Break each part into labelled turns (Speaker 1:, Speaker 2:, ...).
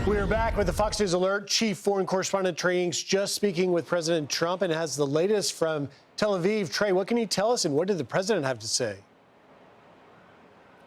Speaker 1: We're back with the Fox News Alert. Chief Foreign Correspondent Trey Yingst just speaking with President Trump and has the latest from Tel Aviv. Trey, what can you tell us and what did the president have to say?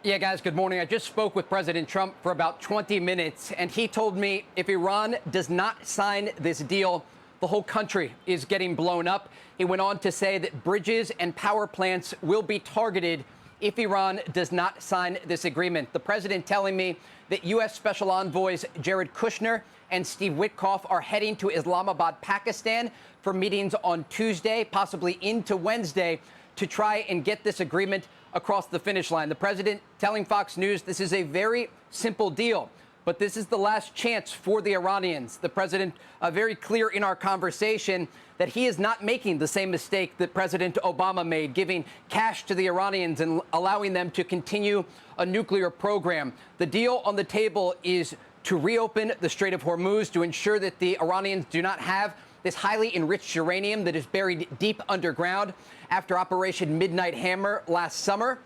Speaker 2: Yeah, guys, good morning. I just spoke with President Trump for about 20 minutes, and he told me if Iran does not sign this deal, the whole country is getting blown up. He went on to say that bridges and power plants will be targeted if Iran does not sign this agreement. The president telling me that U.S. Special Envoys Jared Kushner and Steve Witkoff are heading to Islamabad, Pakistan for meetings on Tuesday, possibly into Wednesday, to try and get this agreement across the finish line. The president telling Fox News this is a very simple deal, but this is the last chance for the Iranians. The president very clear in our conversation that he is not making the same mistake that President Obama made, giving cash to the Iranians and allowing them to continue a nuclear program. The deal on the table is to reopen the Strait of Hormuz to ensure that the Iranians do not have this highly enriched uranium that is buried deep underground after Operation Midnight Hammer last summer.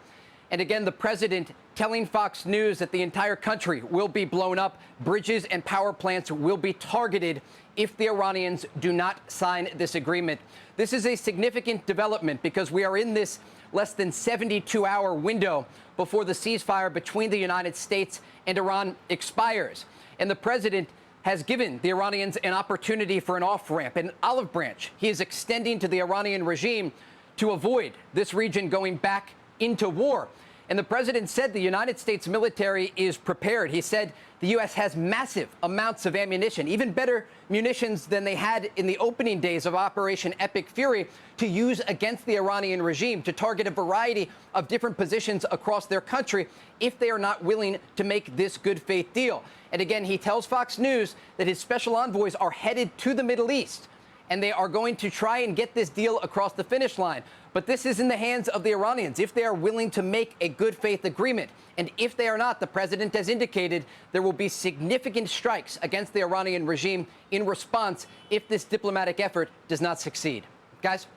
Speaker 2: And again, the president telling Fox News that the entire country will be blown up. Bridges and power plants will be targeted if the Iranians do not sign this agreement. This is a significant development because we are in this less than 72-hour window before the ceasefire between the United States and Iran expires. And the president has given the Iranians an opportunity for an off-ramp, an olive branch he is extending to the Iranian regime to avoid this region going back into war. And the president said the United States military is prepared. He said the U.S. has massive amounts of ammunition, even better munitions than they had in the opening days of Operation Epic Fury, to use against the Iranian regime, to target a variety of different positions across their country if they are not willing to make this good faith deal. And again, he tells Fox News that his special envoys are headed to the Middle East, and they are going to try and get this deal across the finish line. But this is in the hands of the Iranians if they are willing to make a good faith agreement. And if they are not, the president has indicated there will be significant strikes against the Iranian regime in response if this diplomatic effort does not succeed. Guys?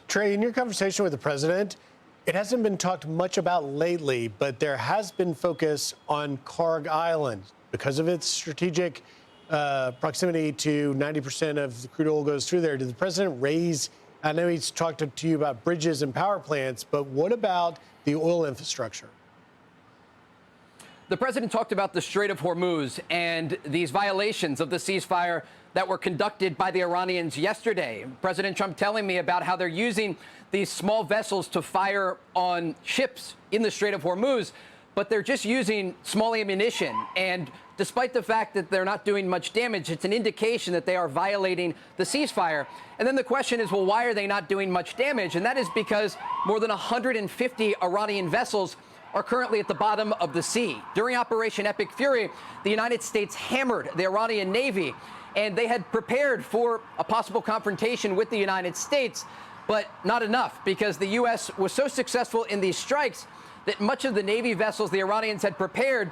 Speaker 1: Trey, in your conversation with the president, it hasn't been talked much about lately, but there has been focus on Karg Island because of its strategic proximity to 90% of the crude oil goes through there. Did the president raise, I know he's talked to you about bridges and power plants, but what about the oil infrastructure?
Speaker 2: The president talked about the Strait of Hormuz and these violations of the ceasefire that were conducted by the Iranians yesterday. President Trump telling me about how they're using these small vessels to fire on ships in the Strait of Hormuz, but they're just using small ammunition. And despite the fact that they're not doing much damage, it's an indication that they are violating the ceasefire. And then the question is, well, why are they not doing much damage? And that is because more than 150 Iranian vessels are currently at the bottom of the sea. During Operation Epic Fury, the United States hammered the Iranian Navy, and they had prepared for a possible confrontation with the United States, but not enough, because the U.S. was so successful in these strikes that much of the Navy vessels the Iranians had prepared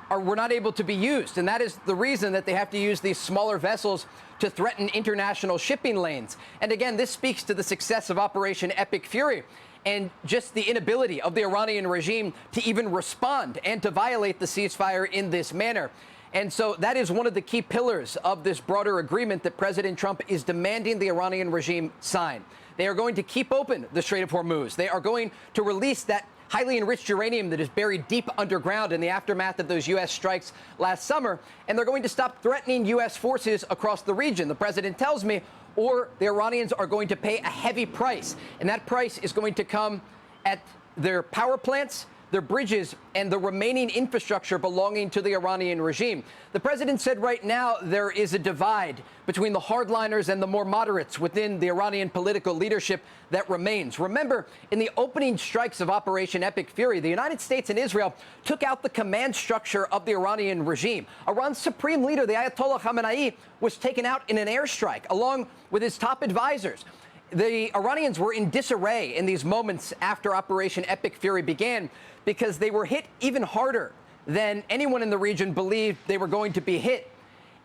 Speaker 2: were not able to be used. And that is the reason that they have to use these smaller vessels to threaten international shipping lanes. And again, this speaks to the success of Operation Epic Fury and just the inability of the Iranian regime to even respond and to violate the ceasefire in this manner. And so that is one of the key pillars of this broader agreement that President Trump is demanding the Iranian regime sign. They are going to keep open the Strait of Hormuz. They are going to release that highly enriched uranium that is buried deep underground in the aftermath of those U.S. strikes last summer, and they're going to stop threatening U.S. forces across the region, the president tells me, or the Iranians are going to pay a heavy price, and that price is going to come at their power plants, their bridges, and the remaining infrastructure belonging to the Iranian regime. The president said right now there is a divide between the hardliners and the more moderates within the Iranian political leadership that remains. Remember, in the opening strikes of Operation Epic Fury, the United States and Israel took out the command structure of the Iranian regime. Iran's supreme leader, the Ayatollah Khamenei, was taken out in an airstrike along with his top advisors. The Iranians were in disarray in these moments after Operation Epic Fury began because they were hit even harder than anyone in the region believed they were going to be hit.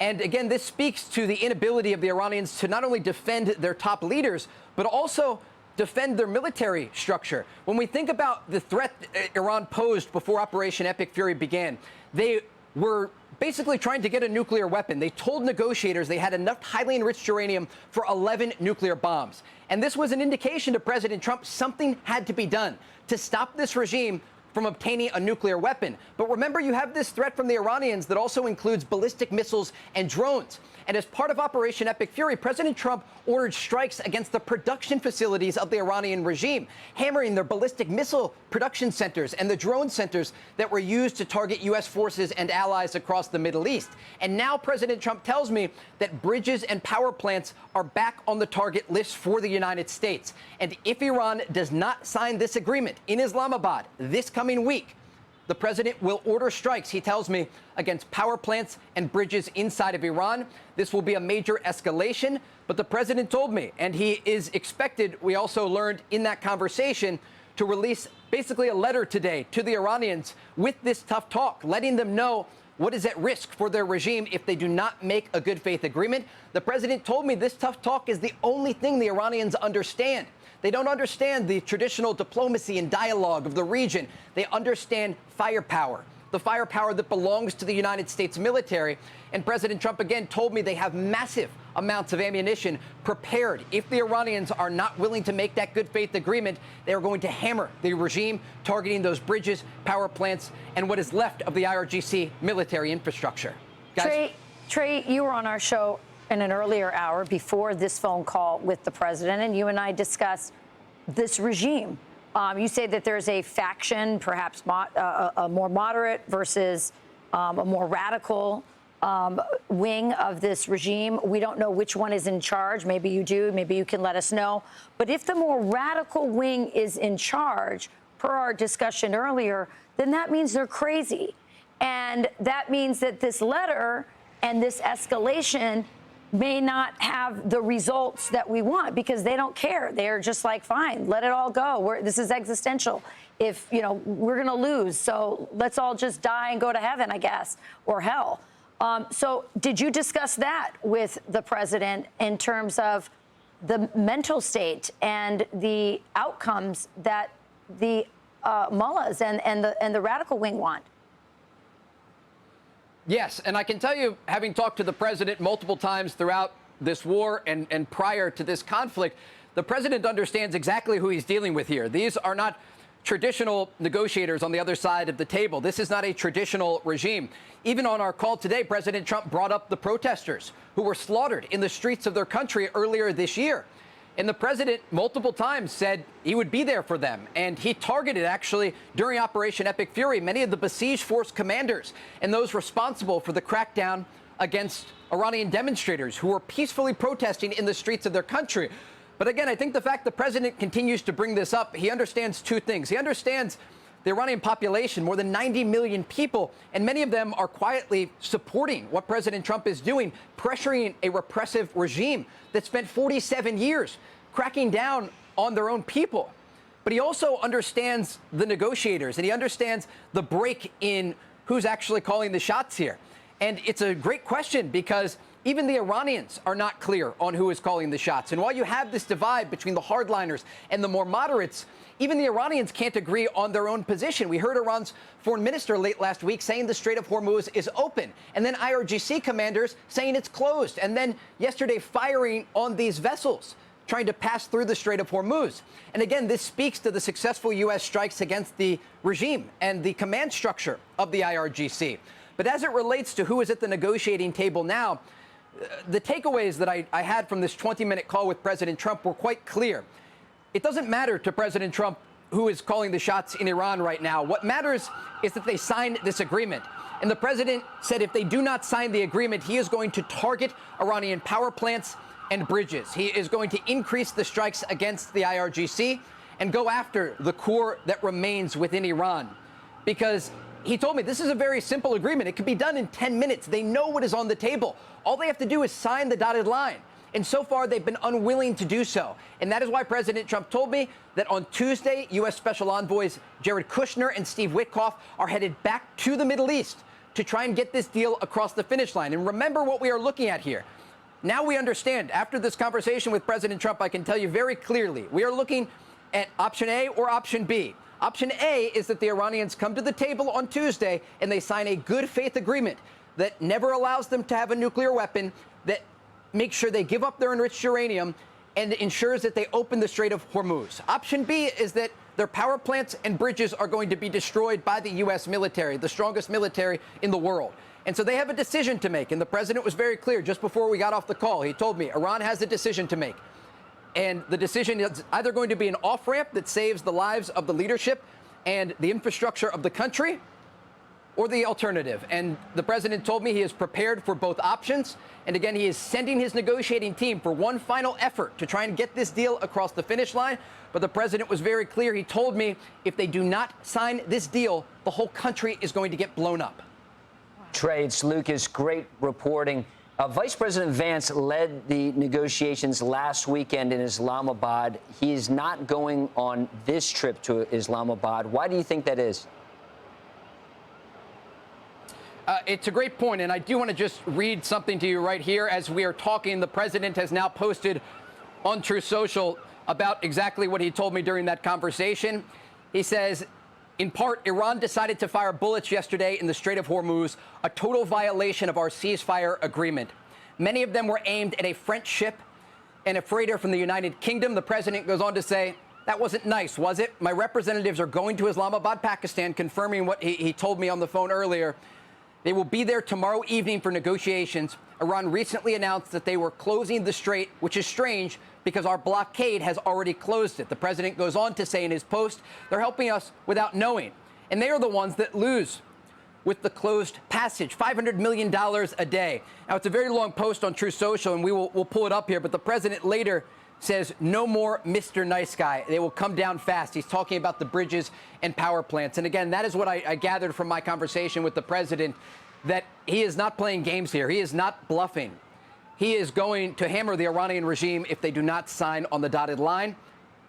Speaker 2: And again, this speaks to the inability of the Iranians to not only defend their top leaders, but also defend their military structure. When we think about the threat Iran posed before Operation Epic Fury began, they were basically trying to get a nuclear weapon. They told negotiators they had enough highly enriched uranium for 11 nuclear bombs. And this was an indication to President Trump something had to be done to stop this regime from obtaining a nuclear weapon. But remember, you have this threat from the Iranians that also includes ballistic missiles and drones. And as part of Operation Epic Fury, President Trump ordered strikes against the production facilities of the Iranian regime, hammering their ballistic missile production centers and the drone centers that were used to target U.S. forces and allies across the Middle East. And now President Trump tells me that bridges and power plants are back on the target list for the United States. And if Iran does not sign this agreement in Islamabad this coming week, the president will order strikes, he tells me, against power plants and bridges inside of Iran. This will be a major escalation. But the president told me, and he is expected, we also learned in that conversation, to release basically a letter today to the Iranians with this tough talk, letting them know what is at risk for their regime if they do not make a good faith agreement. The president told me this tough talk is the only thing the Iranians understand. They don't understand the traditional diplomacy and dialogue of the region. They understand firepower, the firepower that belongs to the United States military. And President Trump again told me they have massive amounts of ammunition prepared. If the Iranians are not willing to make that good faith agreement, they are going to hammer the regime, targeting those bridges, power plants, and what is left of the IRGC military infrastructure. Guys?
Speaker 3: Trey, you were on our show in an earlier hour before this phone call with the president, and you and I discussed this regime. You say that there's a faction, perhaps a more moderate versus a more radical wing of this regime. We don't know which one is in charge. Maybe you do. Maybe you can let us know. But if the more radical wing is in charge, per our discussion earlier, then that means they're crazy. And that means that this letter and this escalation may not have the results that we want because they don't care. They're just like, fine, let it all go. This is existential. If, we're going to lose, so let's all just die and go to heaven, I guess, or hell. So did you discuss that with the president in terms of the mental state and the outcomes that the mullahs and the radical wing want?
Speaker 2: Yes, and I can tell you, having talked to the president multiple times throughout this war and prior to this conflict, the president understands exactly who he's dealing with here. These are not traditional negotiators on the other side of the table. This is not a traditional regime. Even on our call today, President Trump brought up the protesters who were slaughtered in the streets of their country earlier this year. And the president multiple times said he would be there for them. And he targeted, actually, during Operation Epic Fury, many of the besieged force commanders and those responsible for the crackdown against Iranian demonstrators who were peacefully protesting in the streets of their country. But again, I think the fact the president continues to bring this up, he understands two things. He understands the Iranian population, more than 90 million people, and many of them are quietly supporting what President Trump is doing, pressuring a repressive regime that spent 47 years cracking down on their own people. But he also understands the negotiators, and he understands the break in who's actually calling the shots here. And it's a great question because even the Iranians are not clear on who is calling the shots. And while you have this divide between the hardliners and the more moderates, even the Iranians can't agree on their own position. We heard Iran's foreign minister late last week saying the Strait of Hormuz is open, and then IRGC commanders saying it's closed, and then yesterday firing on these vessels trying to pass through the Strait of Hormuz. And again, this speaks to the successful U.S. strikes against the regime and the command structure of the IRGC. But as it relates to who is at the negotiating table now, the takeaways that I had from this 20-minute call with President Trump were quite clear. It doesn't matter to President Trump who is calling the shots in Iran right now. What matters is that they sign this agreement. And the president said if they do not sign the agreement, he is going to target Iranian power plants and bridges. He is going to increase the strikes against the IRGC and go after the core that remains within Iran. Because he told me this is a very simple agreement. It can be done in 10 minutes. They know what is on the table. All they have to do is sign the dotted line. And so far, they've been unwilling to do so. And that is why President Trump told me that on Tuesday, U.S. Special Envoys Jared Kushner and Steve Witkoff are headed back to the Middle East to try and get this deal across the finish line. And remember what we are looking at here. Now we understand, after this conversation with President Trump, I can tell you very clearly, we are looking at option A or option B. Option A is that the Iranians come to the table on Tuesday and they sign a good faith agreement that never allows them to have a nuclear weapon, that makes sure they give up their enriched uranium, and ensures that they open the Strait of Hormuz. Option B is that their power plants and bridges are going to be destroyed by the U.S. military, the strongest military in the world. And so they have a decision to make. And the president was very clear just before we got off the call. He told me Iran has a decision to make. And the decision is either going to be an off-ramp that saves the lives of the leadership and the infrastructure of the country, or the alternative. And the president told me he is prepared for both options. And again, he is sending his negotiating team for one final effort to try and get this deal across the finish line. But the president was very clear. He told me if they do not sign this deal, the whole country is going to get blown up.
Speaker 4: Trey, it's Lucas. Great reporting. Vice President Vance led the negotiations last weekend in Islamabad. He is not going on this trip to Islamabad. Why do you think that is?
Speaker 2: It's a great point, and I do want to just read something to you right here. As we are talking, the president has now posted on Truth Social about exactly what he told me during that conversation. He says, in part, Iran decided to fire bullets yesterday in the Strait of Hormuz, a total violation of our ceasefire agreement. Many of them were aimed at a French ship and a freighter from the United Kingdom. The president goes on to say, that wasn't nice, was it? My representatives are going to Islamabad, Pakistan, confirming what he told me on the phone earlier. They will be there tomorrow evening for negotiations. Iran recently announced that they were closing the strait, which is strange because our blockade has already closed it. The president goes on to say in his post, they're helping us without knowing. And they are the ones that lose with the closed passage, $500 million a day. Now, it's a very long post on Truth Social, and we'll pull it up here. But the president later says, no more Mr. Nice Guy. They will come down fast. He's talking about the bridges and power plants. And again, that is what I gathered from my conversation with the president, that he is not playing games here. He is not bluffing. He is going to hammer the Iranian regime if they do not sign on the dotted line.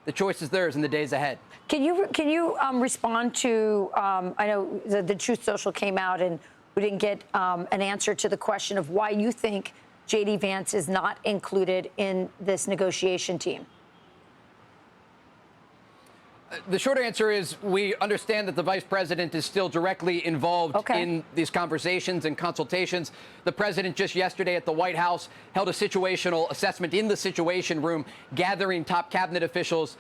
Speaker 2: The choice is theirs in the days ahead.
Speaker 3: Can you respond to, I know the Truth Social came out and we didn't get an answer to the question of why you think J.D. Vance is not included in this negotiation team?
Speaker 2: The short answer is we understand that the vice president is still directly involved in these conversations and consultations. The president just yesterday at the White House held a situational assessment in the Situation Room, gathering top cabinet officials,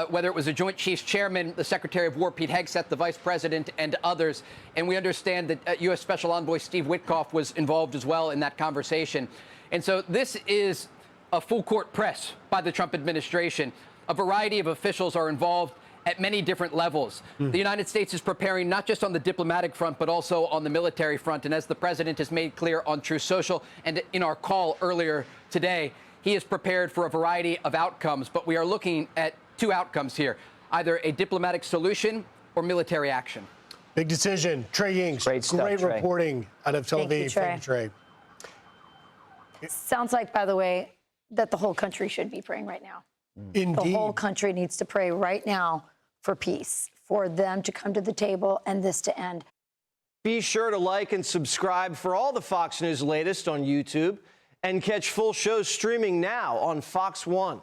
Speaker 2: whether it was the Joint Chiefs Chairman, the Secretary of War, Pete Hegseth, the vice president, and others. And we understand that U.S. Special Envoy Steve Witkoff was involved as well in that conversation. And so this is a full court press by the Trump administration. A variety of officials are involved at many different levels. The United States is preparing not just on the diplomatic front, but also on the military front. And as the president has made clear on Truth Social and in our call earlier today, he is prepared for a variety of outcomes. But we are looking at two outcomes here, either a diplomatic solution or military action.
Speaker 1: Big decision. Trey Yingst,
Speaker 4: Great stuff,
Speaker 1: great
Speaker 4: Trey.
Speaker 1: reporting out of Tel Aviv.
Speaker 3: Thank you, Trey. Sounds like, by the way, that the whole country should be praying right now.
Speaker 1: Indeed.
Speaker 3: The whole country needs to pray right now for peace, for them to come to the table and this to end.
Speaker 5: Be sure to like and subscribe for all the Fox News latest on YouTube and catch full shows streaming now on Fox One.